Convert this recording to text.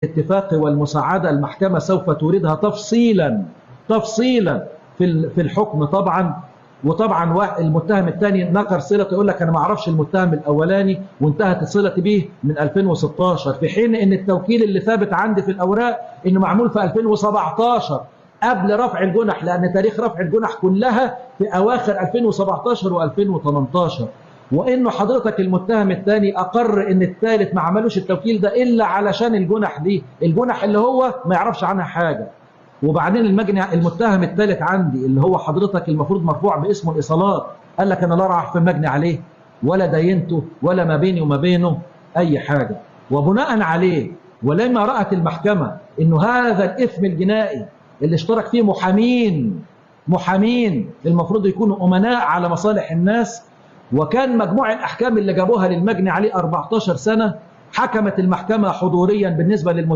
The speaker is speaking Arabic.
الاتفاق والمساعدة المحكمة سوف توردها تفصيلا في الحكم طبعا. وطبعا المتهم الثاني نقر صلته، يقول لك انا ما اعرفش المتهم الاولاني وانتهت صلتي به من 2016، في حين ان التوكيل اللي ثابت عندي في الاوراق انه معمول في 2017 قبل رفع الجنح، لان تاريخ رفع الجنح كلها في اواخر 2017 و2018. وانه حضرتك المتهم الثاني اقر ان الثالث ما عملوش التوكيل ده الا علشان الجنح دي، الجنح اللي هو ما يعرفش عنها حاجه. وبعدين المتهم الثالث عندي اللي هو حضرتك المفروض مرفوع باسمه الايصالات، قال لك انا لا راح في المجني عليه ولا دينته ولا ما بيني وما بينه اي حاجه. وبناء عليه ولما رأت المحكمه انه هذا الاثم الجنائي اللي اشترك فيه محامين المفروض يكونوا امناء على مصالح الناس، وكان مجموع الاحكام اللي جابوها للمجني عليه 14 سنه، حكمت المحكمه حضوريا بالنسبه